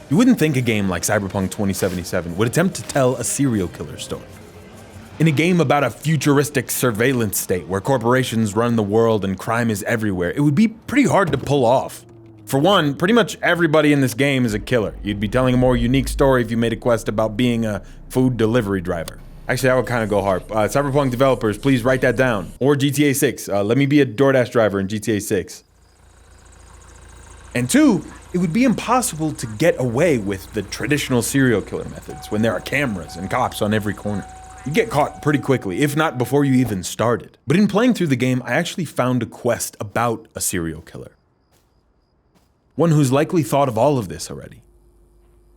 You wouldn't think a game like Cyberpunk 2077 would attempt to tell a serial killer story. In a game about a futuristic surveillance state where corporations run the world and crime is everywhere, it would be pretty hard to pull off. For one, pretty much everybody in this game is a killer. You'd be telling a more unique story if you made a quest about being a food delivery driver. Actually, that would kind of go hard. Cyberpunk developers, please write that down. Or GTA 6. Let me be a DoorDash driver in GTA 6. And two, it would be impossible to get away with the traditional serial killer methods when there are cameras and cops on every corner. You get caught pretty quickly, if not before you even started. But in playing through the game, I actually found a quest about a serial killer. One who's likely thought of all of this already.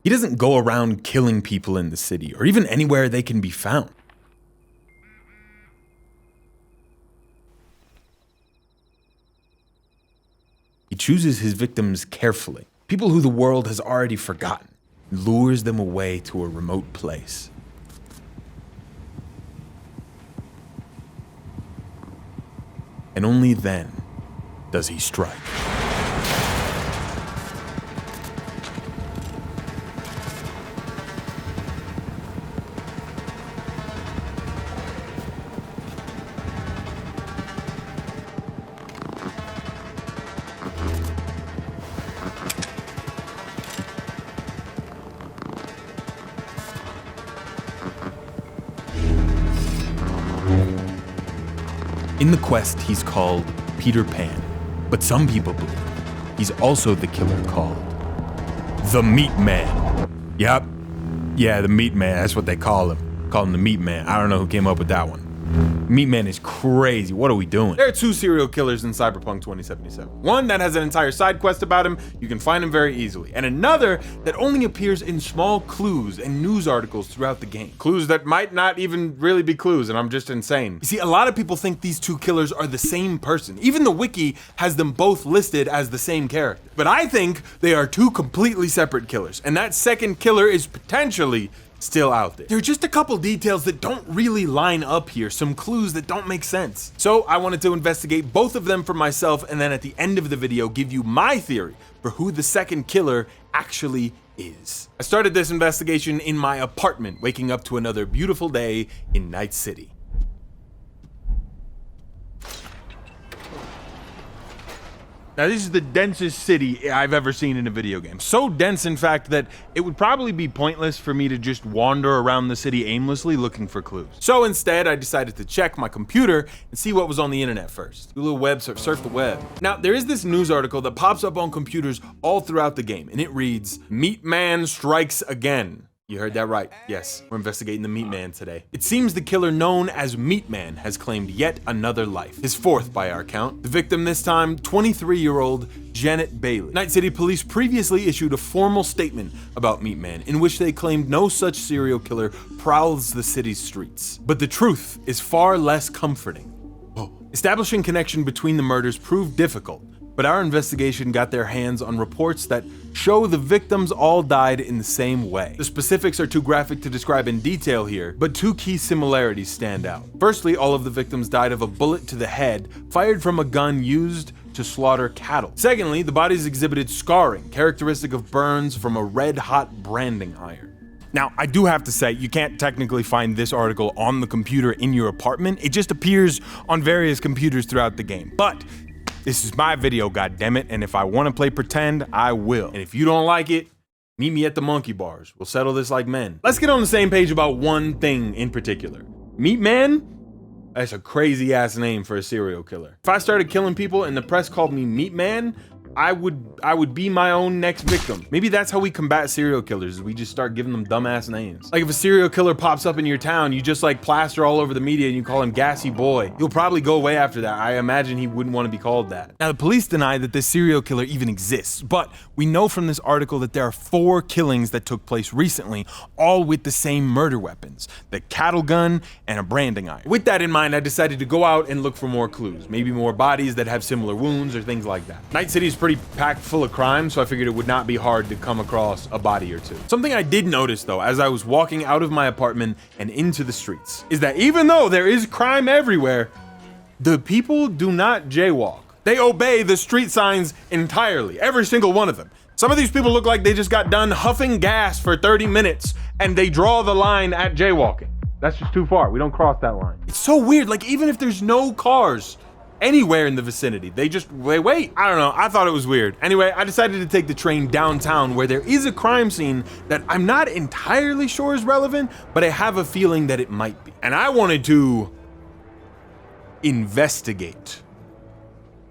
He doesn't go around killing people in the city, or even anywhere they can be found. He chooses his victims carefully, people who the world has already forgotten, and lures them away to a remote place. And only then does he strike. In the quest, he's called Peter Pan, but some people believe he's also the killer called the Meatman. Yep, yeah, the Meatman, that's what they call him. Call him the Meatman. I don't know who came up with that one. Meatman is crazy. What are we doing? There are two serial killers in Cyberpunk 2077. One that has an entire side quest about him, you can find him very easily, and another that only appears in small clues and news articles throughout the game. Clues that might not even really be clues, and I'm just insane. You see, a lot of people think these two killers are the same person. Even the wiki has them both listed as the same character. But I think they are two completely separate killers, and that second killer is potentially still out there. There are just a couple details that don't really line up here, some clues that don't make sense. So I wanted to investigate both of them for myself, and then at the end of the video give you my theory for who the second killer actually is. I started this investigation in my apartment, waking up to another beautiful day in Night City. Now, this is the densest city I've ever seen in a video game. So dense, in fact, that it would probably be pointless for me to just wander around the city aimlessly looking for clues. So instead, I decided to check my computer and see what was on the internet first. Do a little web surf the web. Now, there is this news article that pops up on computers all throughout the game, and it reads, "Meatman strikes again." You heard that right. Yes, we're investigating the Meatman today. It seems the killer known as Meatman has claimed yet another life. His fourth by our count. The victim this time, 23-year-old Janet Bailey. Night City police previously issued a formal statement about Meatman in which they claimed no such serial killer prowls the city's streets. But the truth is far less comforting. Establishing connection between the murders proved difficult, but our investigation got their hands on reports that show the victims all died in the same way. The specifics are too graphic to describe in detail here, but two key similarities stand out. Firstly, all of the victims died of a bullet to the head fired from a gun used to slaughter cattle. Secondly, the bodies exhibited scarring, characteristic of burns from a red-hot branding iron. Now, I do have to say, you can't technically find this article on the computer in your apartment. It just appears on various computers throughout the game. But this is my video, goddammit, and if I want to play pretend, I will. And if you don't like it, meet me at the monkey bars. We'll settle this like men. Let's get on the same page about one thing in particular. Meatman? That's a crazy ass name for a serial killer. If I started killing people and the press called me Meatman, I would be my own next victim. Maybe that's how we combat serial killers, is we just start giving them dumbass names. Like if a serial killer pops up in your town, you just like plaster all over the media and you call him Gassy Boy. You'll probably go away after that. I imagine he wouldn't want to be called that. Now the police deny that this serial killer even exists, but we know from this article that there are 4 killings that took place recently, all with the same murder weapons, the cattle gun and a branding iron. With that in mind, I decided to go out and look for more clues, maybe more bodies that have similar wounds or things like that. Night City's pretty packed full of crime, so I figured it would not be hard to come across a body or two. Something I did notice though, as I was walking out of my apartment and into the streets, is that even though there is crime everywhere, the people do not jaywalk. They obey the street signs entirely, every single one of them. Some of these people look like they just got done huffing gas for 30 minutes and they draw the line at jaywalking. That's just too far. We don't cross that line. It's so weird. Like, even if there's no cars anywhere in the vicinity, they wait. I don't know. I thought it was weird. Anyway, I decided to take the train downtown where there is a crime scene that I'm not entirely sure is relevant, but I have a feeling that it might be. And I wanted to investigate.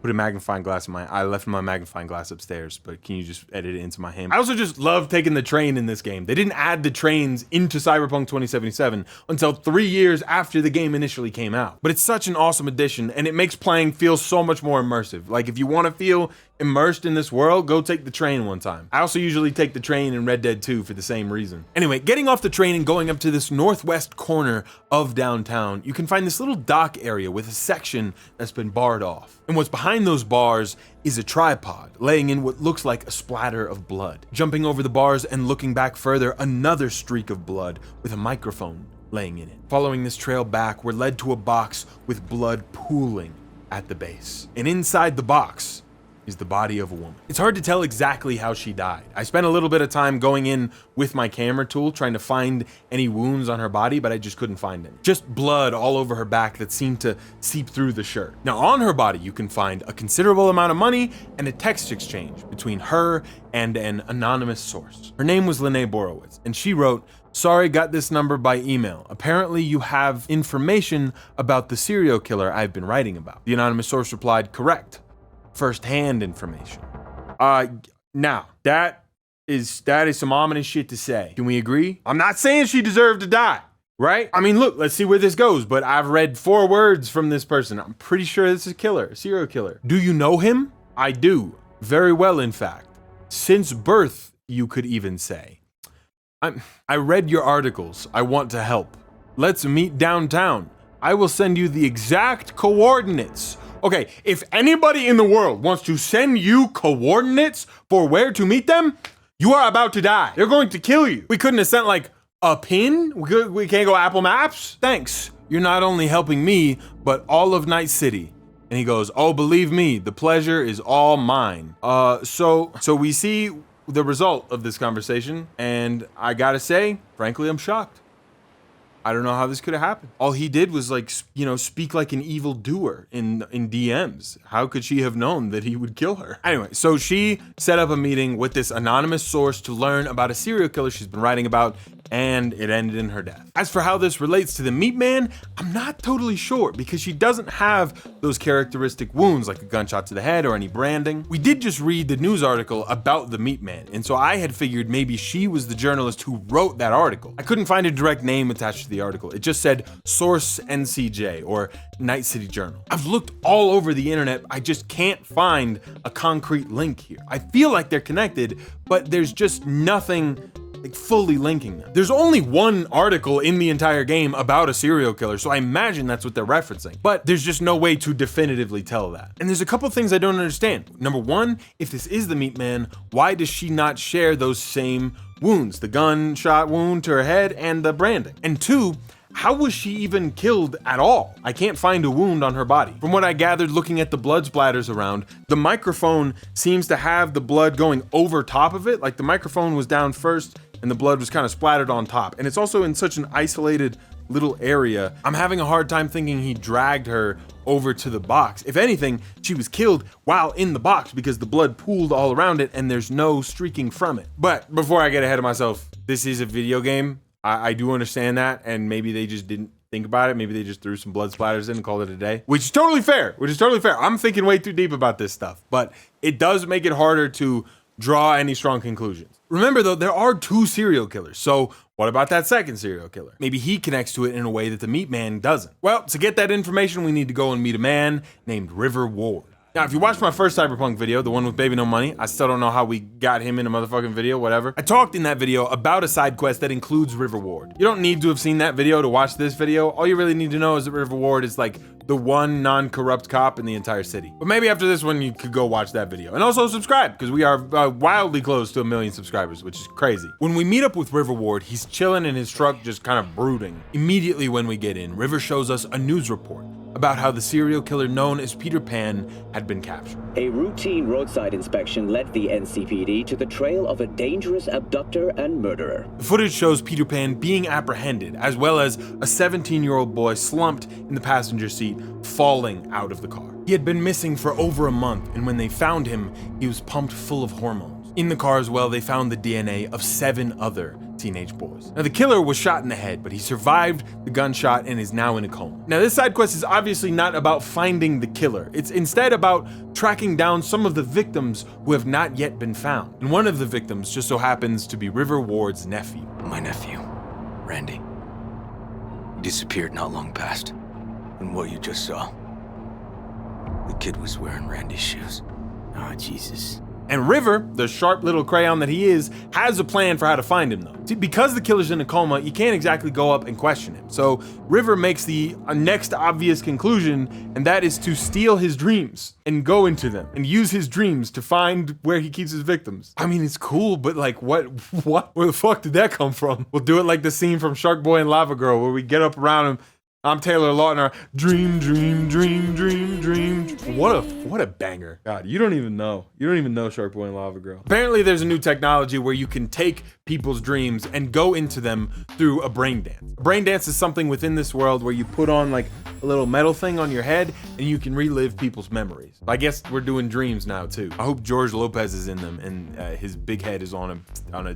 Put a magnifying glass in I left my magnifying glass upstairs, but can you just edit it into my hand? I also just love taking the train in this game. They didn't add the trains into Cyberpunk 2077 until 3 years after the game initially came out. But it's such an awesome addition, and it makes playing feel so much more immersive. Like, if you want to feel immersed in this world, go take the train one time. I also usually take the train in Red Dead 2 for the same reason. Anyway, getting off the train and going up to this northwest corner of downtown, you can find this little dock area with a section that's been barred off. And what's behind those bars is a tripod, laying in what looks like a splatter of blood. Jumping over the bars and looking back further, another streak of blood with a microphone laying in it. Following this trail back, we're led to a box with blood pooling at the base. And inside the box is the body of a woman. It's hard to tell exactly how she died. I spent a little bit of time going in with my camera tool trying to find any wounds on her body, but I just couldn't find any. Just blood all over her back that seemed to seep through the shirt. Now, on her body, you can find a considerable amount of money and a text exchange between her and an anonymous source. Her name was Lene Borowitz, and she wrote, "Sorry, got this number by email. Apparently you have information about the serial killer I've been writing about." The anonymous source replied, "Correct. First-hand information." Now, that is some ominous shit to say. Can we agree? I'm not saying she deserved to die, right? I mean, look, let's see where this goes, but I've read 4 words from this person. I'm pretty sure this is a killer, a serial killer. Do you know him? I do. Very well, in fact. Since birth, you could even say. I read your articles. I want to help. Let's meet downtown. I will send you the exact coordinates. Okay, if anybody in the world wants to send you coordinates for where to meet them, you are about to die. They're going to kill you. We couldn't have sent like a pin? We can't go Apple Maps? Thanks. You're not only helping me, but all of Night City. And he goes, "Oh, believe me, the pleasure is all mine." So we see the result of this conversation, and I gotta say, frankly, I'm shocked. I don't know how this could have happened. All he did was speak like an evil doer in DMs. How could she have known that he would kill her? Anyway, so she set up a meeting with this anonymous source to learn about a serial killer she's been writing about, and it ended in her death. As for how this relates to the Meatman, I'm not totally sure because she doesn't have those characteristic wounds like a gunshot to the head or any branding. We did just read the news article about the Meatman, and so I had figured maybe she was the journalist who wrote that article. I couldn't find a direct name attached to the article. It just said Source NCJ or Night City Journal. I've looked all over the internet. I just can't find a concrete link here. I feel like they're connected, but there's just nothing fully linking them. There's only one article in the entire game about a serial killer, so I imagine that's what they're referencing. But there's just no way to definitively tell that. And there's a couple things I don't understand. Number one, if this is the Meatman, why does she not share those same wounds? The gunshot wound to her head and the branding. And two, how was she even killed at all? I can't find a wound on her body. From what I gathered looking at the blood splatters around, the microphone seems to have the blood going over top of it. Like the microphone was down first and the blood was kind of splattered on top. And it's also in such an isolated little area. I'm having a hard time thinking he dragged her over to the box. If anything, she was killed while in the box because the blood pooled all around it and there's no streaking from it. But before I get ahead of myself, this is a video game. I do understand that, and maybe they just didn't think about it. Maybe they just threw some blood splatters in and called it a day, which is totally fair. I'm thinking way too deep about this stuff, but it does make it harder to draw any strong conclusions. Remember though, there are 2 serial killers, so what about that second serial killer? Maybe he connects to it in a way that the Meatman doesn't. Well, to get that information, we need to go and meet a man named River Ward. Now, if you watched my first Cyberpunk video, the one with Baby No Money, I still don't know how we got him in a motherfucking video, whatever. I talked in that video about a side quest that includes River Ward. You don't need to have seen that video to watch this video. All you really need to know is that River Ward is like the one non-corrupt cop in the entire city. But maybe after this one, you could go watch that video. And also subscribe, because we are wildly close to 1 million subscribers, which is crazy. When we meet up with River Ward, he's chilling in his truck, just kind of brooding. Immediately when we get in, River shows us a news report about how the serial killer known as Peter Pan had been captured. A routine roadside inspection led the NCPD to the trail of a dangerous abductor and murderer. The footage shows Peter Pan being apprehended, as well as a 17-year-old boy slumped in the passenger seat, falling out of the car. He had been missing for over a month, and when they found him, he was pumped full of hormones. In the car as well, they found the DNA of 7 other teenage boys. Now, the killer was shot in the head, but he survived the gunshot and is now in a coma. Now, this side quest is obviously not about finding the killer. It's instead about tracking down some of the victims who have not yet been found. And one of the victims just so happens to be River Ward's nephew. My nephew, Randy. He disappeared not long past. And what you just saw, the kid was wearing Randy's shoes. Oh, Jesus. And River, the sharp little crayon that he is, has a plan for how to find him though. See, because the killer's in a coma, you can't exactly go up and question him. So River makes the next obvious conclusion, and that is to steal his dreams and go into them and use his dreams to find where he keeps his victims. I mean, it's cool, but like what, where the fuck did that come from? We'll do it like the scene from Shark Boy and Lava Girl where we get up around him. I'm Taylor Lautner. Dream, dream, dream, dream, dream. What a banger. God, you don't even know. You don't even know Shark Boy and Lava Girl. Apparently there's a new technology where you can take people's dreams and go into them through a brain dance. A brain dance is something within this world where you put on like a little metal thing on your head and you can relive people's memories. I guess we're doing dreams now too. I hope George Lopez is in them and his big head is on a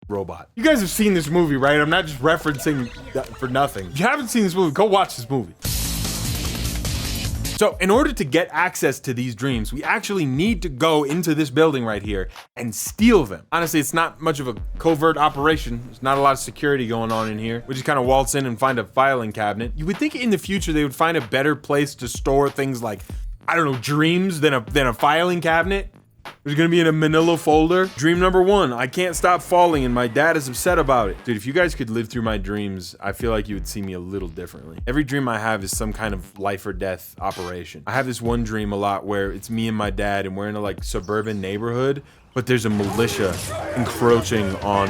robot. You guys have seen this movie, right? I'm not just referencing for nothing. If you haven't seen this movie, go watch this movie. So in order to get access to these dreams, we actually need to go into this building right here and steal them. Honestly, it's not much of a covert operation. There's not a lot of security going on in here. We just kind of waltz in and find a filing cabinet. You would think in the future they would find a better place to store things like, I don't know, dreams than a filing cabinet. There's gonna be in a manila folder. Dream number 1, I can't stop falling and my dad is upset about it. Dude, if you guys could live through my dreams, I feel like you would see me a little differently. Every dream I have is some kind of life or death operation. I have this one dream a lot where it's me and my dad and we're in a like suburban neighborhood, but there's a militia encroaching on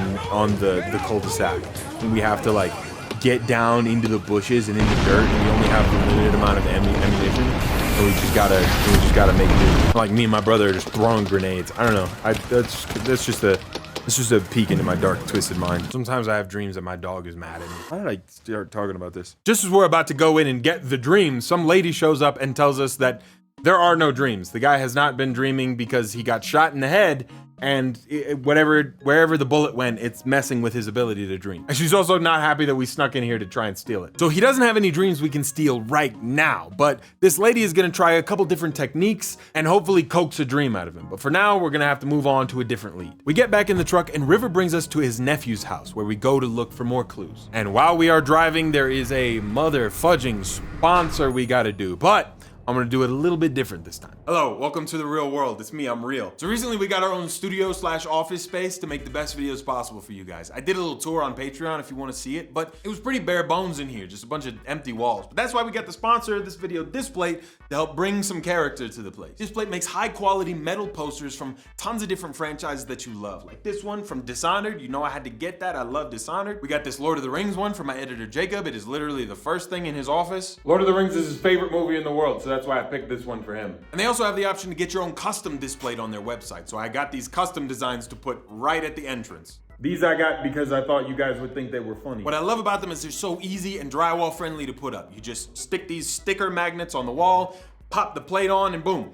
the cul-de-sac. And we have to like get down into the bushes and in the dirt, and we only have a limited amount of ammunition. And we just gotta make do. Like me and my brother are just throwing grenades. I don't know. That's just a peek into my dark, twisted mind. Sometimes I have dreams that my dog is mad at me. Why did I start talking about this? Just as we're about to go in and get the dreams, some lady shows up and tells us that there are no dreams. The guy has not been dreaming because he got shot in the head, and wherever the bullet went, it's messing with his ability to dream. And she's also not happy that we snuck in here to try and steal it. So he doesn't have any dreams we can steal right now, but this lady is gonna try a couple different techniques and hopefully coax a dream out of him. But for now, we're gonna have to move on to a different lead. We get back in the truck and River brings us to his nephew's house where we go to look for more clues. And while we are driving, there is a mother fudging sponsor we gotta do, but I'm gonna do it a little bit different this time. Hello, welcome to the real world. It's me, I'm Real. So recently we got our own studio / office space to make the best videos possible for you guys. I did a little tour on Patreon if you wanna see it, but it was pretty bare bones in here, just a bunch of empty walls. But that's why we got the sponsor of this video, Displate, to help bring some character to the place. Displate makes high quality metal posters from tons of different franchises that you love. Like this one from Dishonored, you know I had to get that, I love Dishonored. We got this Lord of the Rings one from my editor Jacob. It is literally the first thing in his office. Lord of the Rings is his favorite movie in the world, so that's why I picked this one for him. And they also have the option to get your own custom Displate on their website. So I got these custom designs to put right at the entrance. These I got because I thought you guys would think they were funny. What I love about them is they're so easy and drywall friendly to put up. You just stick these sticker magnets on the wall, pop the plate on, and boom.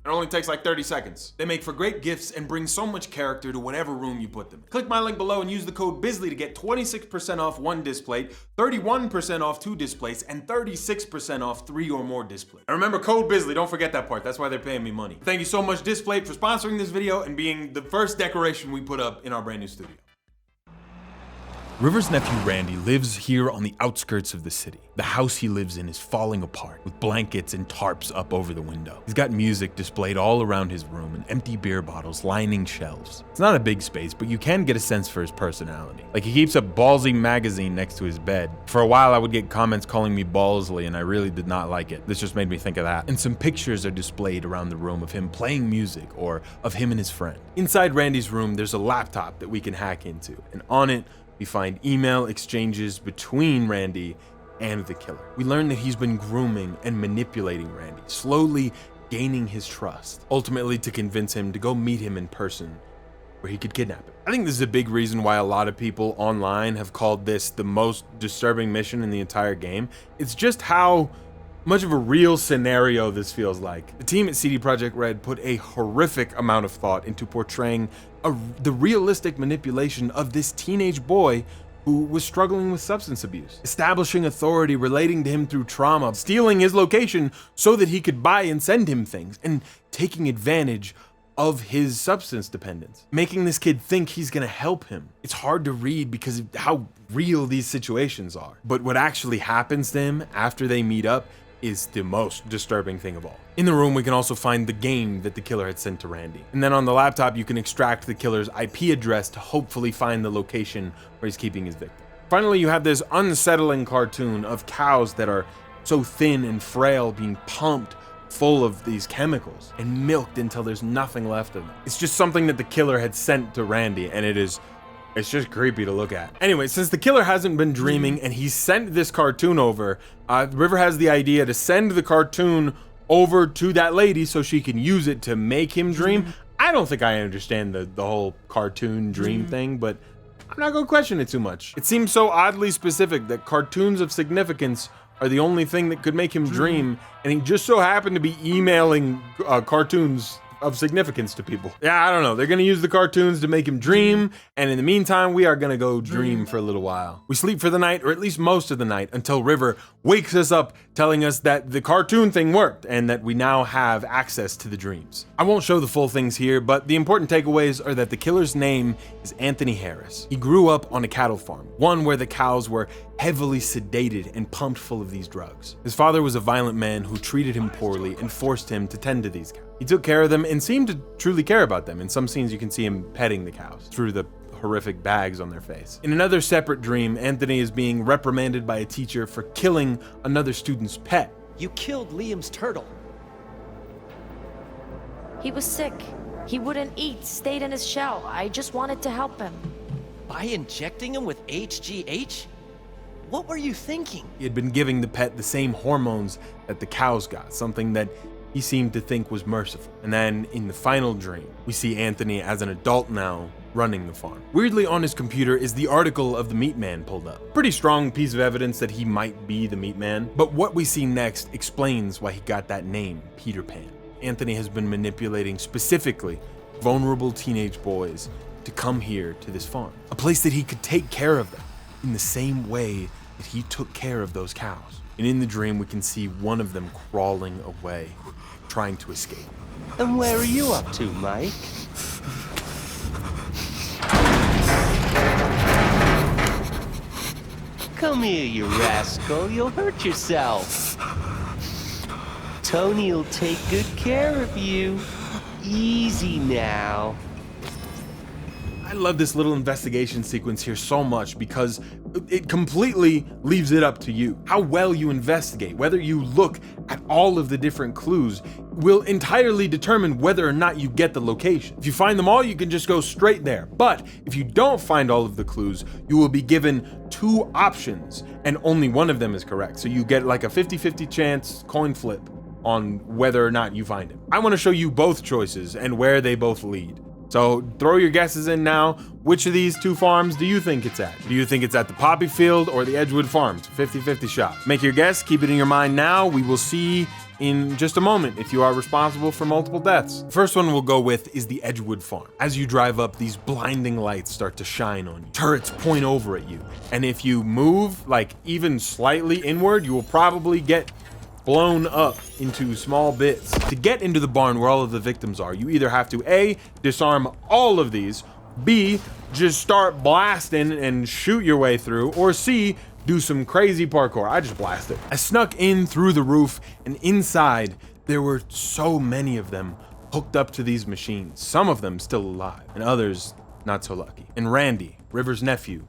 It only takes like 30 seconds. They make for great gifts and bring so much character to whatever room you put them in. Click my link below and use the code BIZLY to get 26% off 1 Displate, 31% off 2 Displates, and 36% off 3 or more Displates. And remember, code BIZLY, don't forget that part. That's why they're paying me money. Thank you so much, Displate, for sponsoring this video and being the first decoration we put up in our brand new studio. River's nephew Randy lives here on the outskirts of the city. The house he lives in is falling apart, with blankets and tarps up over the window. He's got music displayed all around his room and empty beer bottles lining shelves. It's not a big space, but you can get a sense for his personality. Like, he keeps a Ballsy magazine next to his bed. For a while I would get comments calling me Ballsly, and I really did not like it. This just made me think of that. And some pictures are displayed around the room of him playing music, or of him and his friend. Inside Randy's room, there's a laptop that we can hack into, and on it, we find email exchanges between Randy and the killer. We learn that he's been grooming and manipulating Randy, slowly gaining his trust, ultimately to convince him to go meet him in person where he could kidnap him. I think this is a big reason why a lot of people online have called this the most disturbing mission in the entire game. It's just how much of a real scenario this feels like. The team at CD Projekt Red put a horrific amount of thought into portraying the realistic manipulation of this teenage boy who was struggling with substance abuse, establishing authority relating to him through trauma, stealing his location so that he could buy and send him things, and taking advantage of his substance dependence, making this kid think he's gonna help him. It's hard to read because of how real these situations are. But what actually happens to him after they meet up is the most disturbing thing of all. In the room, we can also find the game that the killer had sent to Randy. And then on the laptop, you can extract the killer's IP address to hopefully find the location where he's keeping his victim. Finally, you have this unsettling cartoon of cows that are so thin and frail being pumped full of these chemicals and milked until there's nothing left of them. It's just something that the killer had sent to Randy, and it's just creepy to look at. Anyway, since the killer hasn't been dreaming and he sent this cartoon over, River has the idea to send the cartoon over to that lady so she can use it to make him dream. I don't think I understand the whole cartoon dream thing, but I'm not gonna question it too much. It seems so oddly specific that cartoons of significance are the only thing that could make him dream, and he just so happened to be emailing cartoons of significance to people. Yeah, I don't know. They're gonna use the cartoons to make him dream, and in the meantime, we are gonna go dream for a little while. We sleep for the night, or at least most of the night, until River wakes us up telling us that the cartoon thing worked, and that we now have access to the dreams. I won't show the full things here, but the important takeaways are that the killer's name is Anthony Harris. He grew up on a cattle farm, one where the cows were heavily sedated and pumped full of these drugs. His father was a violent man who treated him poorly and forced him to tend to these cows. He took care of them and seemed to truly care about them. In some scenes, you can see him petting the cows through the horrific bags on their face. In another separate dream, Anthony is being reprimanded by a teacher for killing another student's pet. You killed Liam's turtle. He was sick. He wouldn't eat, stayed in his shell. I just wanted to help him. By injecting him with HGH? What were you thinking? He had been giving the pet the same hormones that the cows got, something that he seemed to think was merciful. And then in the final dream, we see Anthony as an adult now running the farm. Weirdly, on his computer is the article of the Meatman pulled up. Pretty strong piece of evidence that he might be the Meatman, but what we see next explains why he got that name, Peter Pan. Anthony has been manipulating specifically vulnerable teenage boys to come here to this farm, a place that he could take care of them in the same way that he took care of those cows. And in the dream, we can see one of them crawling away, trying to escape. And where are you up to, Mike? Come here, you rascal. You'll hurt yourself. Tony'll take good care of you. Easy now. I love this little investigation sequence here so much because it completely leaves it up to you. How well you investigate, whether you look at all of the different clues, will entirely determine whether or not you get the location. If you find them all, you can just go straight there. But if you don't find all of the clues, you will be given 2 options and only one of them is correct. So you get like a 50-50 chance coin flip on whether or not you find him. I want to show you both choices and where they both lead. So throw your guesses in now. Which of these 2 farms do you think it's at? Do you think it's at the Poppy Field or the Edgewood Farms? 50-50 shot. Make your guess, keep it in your mind now. We will see in just a moment if you are responsible for multiple deaths. The first one we'll go with is the Edgewood Farm. As you drive up, these blinding lights start to shine on you. Turrets point over at you. And if you move like even slightly inward, you will probably get blown up into small bits. To get into the barn where all of the victims are, you either have to A, disarm all of these, B, just start blasting and shoot your way through, or C, do some crazy parkour. I just blasted. I snuck in through the roof, and inside there were so many of them hooked up to these machines, some of them still alive, and others not so lucky. And Randy, River's nephew,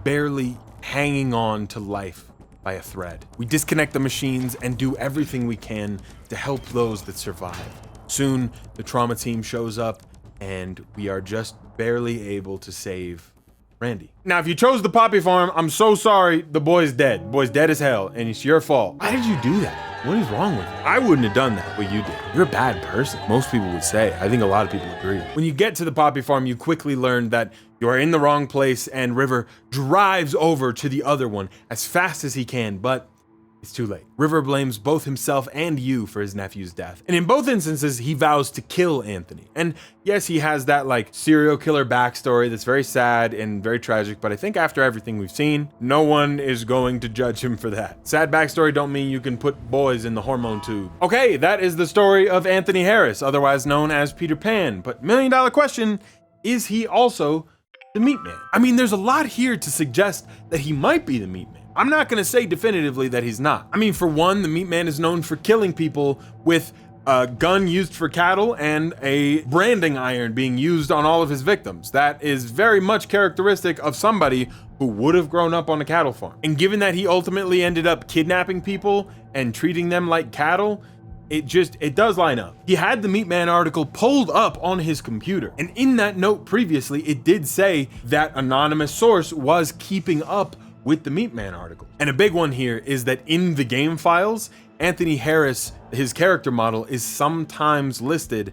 barely hanging on to life by a thread. We disconnect the machines and do everything we can to help those that survive. Soon, the trauma team shows up and we are just barely able to save Randy. Now, if you chose the poppy farm, I'm so sorry. The boy's dead. The boy's dead as hell, and it's your fault. Why did you do that? What is wrong with you? I wouldn't have done that, what you did. You're a bad person. Most people would say. I think a lot of people agree. When you get to the poppy farm, you quickly learn that you are in the wrong place, and River drives over to the other one as fast as he can, but it's too late. River blames both himself and you for his nephew's death. And in both instances, he vows to kill Anthony. And yes, he has that like serial killer backstory that's very sad and very tragic, but I think after everything we've seen, no one is going to judge him for that. Sad backstory don't mean you can put boys in the hormone tube. Okay, that is the story of Anthony Harris, otherwise known as Peter Pan. But $1 million question, is he also the Meatman? I mean, there's a lot here to suggest that he might be the Meatman. I'm not gonna say definitively that he's not. I mean, for one, the Meatman is known for killing people with a gun used for cattle and a branding iron being used on all of his victims. That is very much characteristic of somebody who would have grown up on a cattle farm. And given that he ultimately ended up kidnapping people and treating them like cattle, it does line up. He had the Meatman article pulled up on his computer. And in that note previously, it did say that anonymous source was keeping up with the Meatman article. And a big one here is that in the game files, Anthony Harris, his character model, is sometimes listed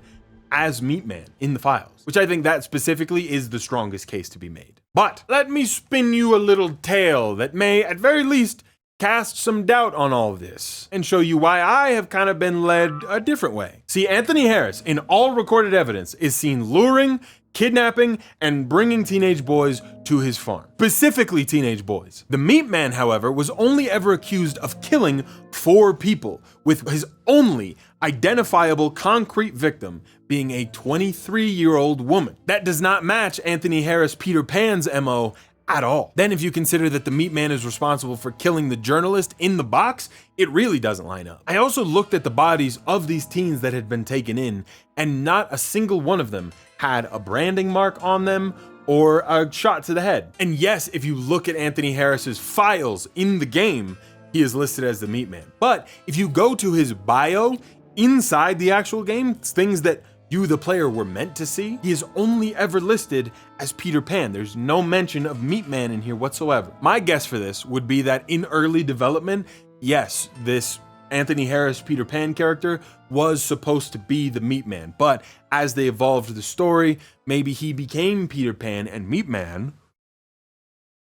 as Meatman in the files, which I think that specifically is the strongest case to be made. But let me spin you a little tale that may, at very least, cast some doubt on all of this and show you why I have kind of been led a different way. See, Anthony Harris, in all recorded evidence, is seen luring, kidnapping, and bringing teenage boys to his farm. Specifically teenage boys. The Meatman, however, was only ever accused of killing 4 people, with his only identifiable concrete victim being a 23-year-old woman. That does not match Anthony Harris Peter Pan's MO at all. Then if you consider that the Meatman is responsible for killing the journalist in the box, it really doesn't line up. I also looked at the bodies of these teens that had been taken in, and not a single one of them had a branding mark on them or a shot to the head. And yes, if you look at Anthony Harris's files in the game, he is listed as the Meatman. But if you go to his bio inside the actual game, things that you, the player, were meant to see, he is only ever listed as Peter Pan. There's no mention of Meatman in here whatsoever. My guess for this would be that in early development, yes, this Anthony Harris Peter Pan character was supposed to be the Meatman, but as they evolved the story, maybe he became Peter Pan and Meatman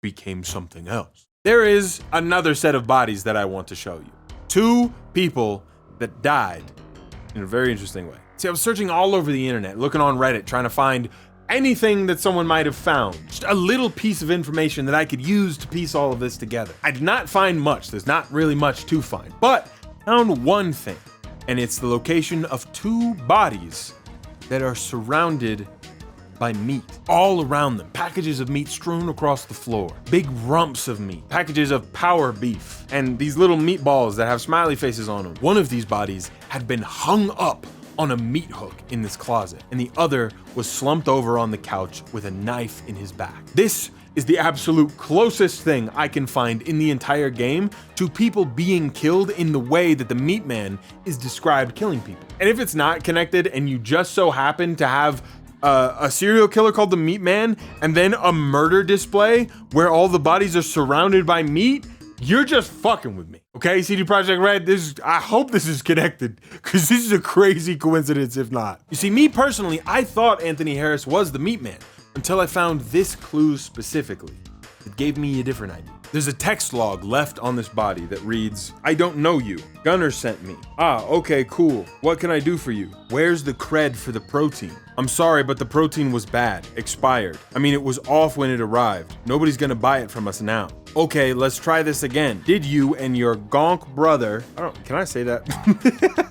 became something else. There is another set of bodies that I want to show you. 2 people that died in a very interesting way. See, I was searching all over the internet, looking on Reddit, trying to find anything that someone might have found. Just a little piece of information that I could use to piece all of this together. I did not find much. There's not really much to find, but I found one thing, and it's the location of 2 bodies that are surrounded by meat all around them. Packages of meat strewn across the floor. Big rumps of meat. Packages of power beef. And these little meatballs that have smiley faces on them. One of these bodies had been hung up on a meat hook in this closet, and the other was slumped over on the couch with a knife in his back. This is the absolute closest thing I can find in the entire game to people being killed in the way that the Meatman is described killing people. And if it's not connected and you just so happen to have a serial killer called the Meatman and then a murder display where all the bodies are surrounded by meat, you're just fucking with me. Okay, CD Projekt Red, I hope this is connected, because this is a crazy coincidence if not. You see, me personally, I thought Anthony Harris was the Meatman until I found this clue specifically. It gave me a different idea. There's a text log left on this body that reads, "I don't know you. Gunner sent me. Ah, okay, cool. What can I do for you? Where's the cred for the protein? I'm sorry, but the protein was bad. Expired. I mean, it was off when it arrived. Nobody's gonna buy it from us now. Okay, let's try this again. Did you and your gonk brother," can I say that?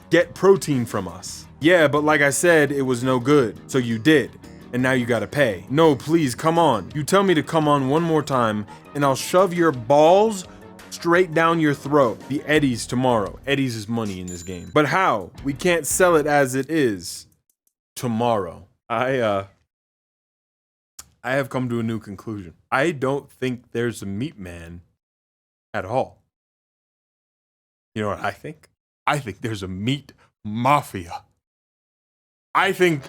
"get protein from us?" "Yeah, but like I said, it was no good. So you did. And now you gotta pay." "No, please, come on. You tell me to come on one more time, and I'll shove your balls straight down your throat. The Eddies tomorrow." Eddies is money in this game. "But how? We can't sell it as it is." "Tomorrow." I have come to a new conclusion. I don't think there's a Meatman at all. You know what I think? I think there's a meat mafia. I think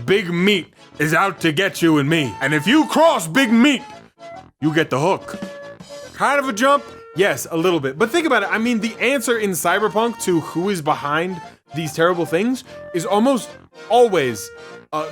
Big Meat is out to get you and me. And if you cross Big Meat, you get the hook. Kind of a jump? Yes, a little bit. But think about it. I mean, the answer in Cyberpunk to who is behind these terrible things is almost always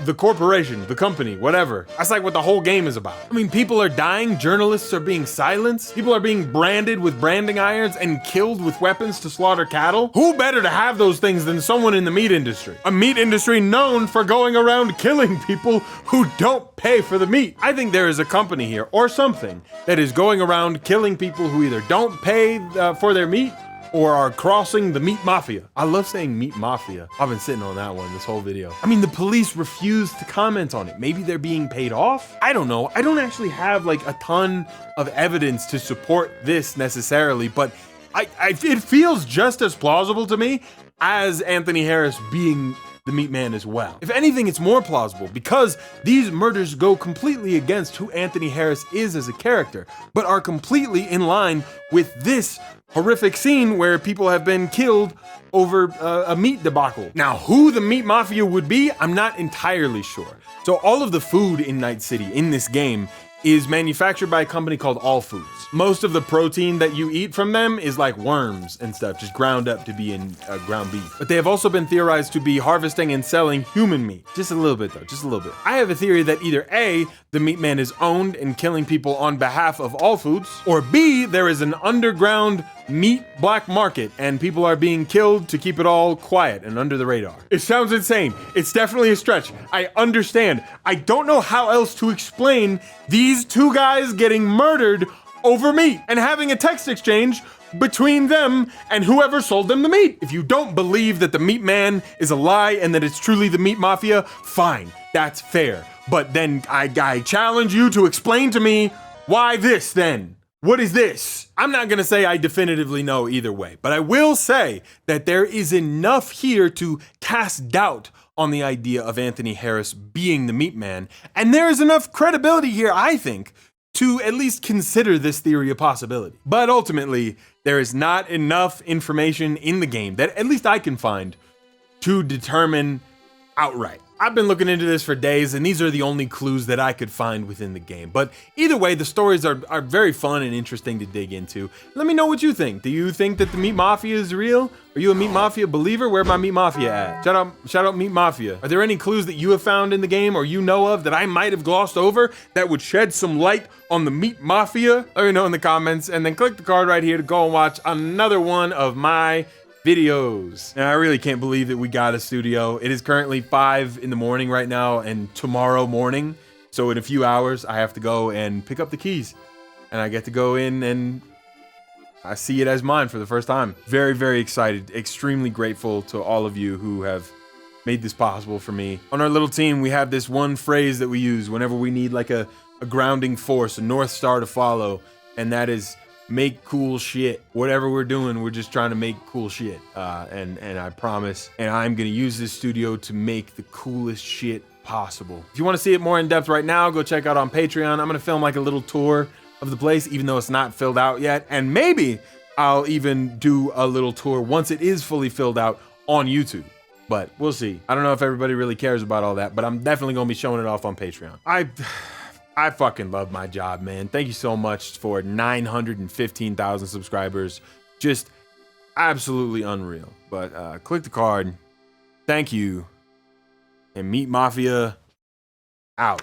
the corporation, the company, whatever. That's like what the whole game is about. I mean, people are dying, journalists are being silenced, people are being branded with branding irons and killed with weapons to slaughter cattle. Who better to have those things than someone in the meat industry? A meat industry known for going around killing people who don't pay for the meat. I think there is a company here, or something, that is going around killing people who either don't pay for their meat or are crossing the meat mafia. I love saying meat mafia. I've been sitting on that one this whole video. I mean, the police refuse to comment on it. Maybe they're being paid off? I don't know. I don't actually have like a ton of evidence to support this necessarily, but it feels just as plausible to me as Anthony Harris being the Meatman as well. If anything, it's more plausible because these murders go completely against who Anthony Harris is as a character, but are completely in line with this horrific scene where people have been killed over a meat debacle. Now, who the meat mafia would be, I'm not entirely sure. So all of the food in Night City in this game is manufactured by a company called All Foods. Most of the protein that you eat from them is like worms and stuff, just ground up to be in ground beef. But they have also been theorized to be harvesting and selling human meat. Just a little bit though, just a little bit. I have a theory that either A, the Meatman is owned and killing people on behalf of All Foods, or B, there is an underground meat black market and people are being killed to keep it all quiet and under the radar. It sounds insane. It's definitely a stretch. I understand. I don't know how else to explain these two guys getting murdered over meat and having a text exchange between them and whoever sold them the meat. If you don't believe that the Meat Man is a lie and that it's truly the meat mafia, fine, that's fair. But then I challenge you to explain to me why this then? What is this? I'm not gonna say I definitively know either way, but I will say that there is enough here to cast doubt on the idea of Anthony Harris being the Meat Man, and there is enough credibility here, I think, to at least consider this theory a possibility. But ultimately, there is not enough information in the game that at least I can find to determine outright. I've been looking into this for days, and these are the only clues that I could find within the game. But either way, the stories are very fun and interesting to dig into. Let me know what you think. Do you think that the Meat Mafia is real? Are you a Meat Mafia believer? Where my Meat Mafia at? Shout out Meat Mafia. Are there any clues that you have found in the game or you know of that I might have glossed over that would shed some light on the Meat Mafia? Let me know in the comments, and then click the card right here to go and watch another one of my videos. Now, I really can't believe that we got a studio. It is currently 5 in the morning right now, and tomorrow morning, so in a few hours, I have to go and pick up the keys, and I get to go in and I see it as mine for the first time. Very, very excited. Extremely grateful to all of you who have made this possible for me. On our little team, we have this one phrase that we use whenever we need like a grounding force, a North Star to follow, and that is make cool shit. Whatever we're doing, we're just trying to make cool shit. And I promise, and I'm gonna use this studio to make the coolest shit possible. If you wanna see it more in depth right now, go check out on Patreon. I'm gonna film like a little tour of the place, even though it's not filled out yet. And maybe I'll even do a little tour once it is fully filled out on YouTube. But we'll see. I don't know if everybody really cares about all that, but I'm definitely gonna be showing it off on Patreon. I fucking love my job, man. Thank you so much for 915,000 subscribers. Just absolutely unreal. But click the card. Thank you. And Meat Mafia out.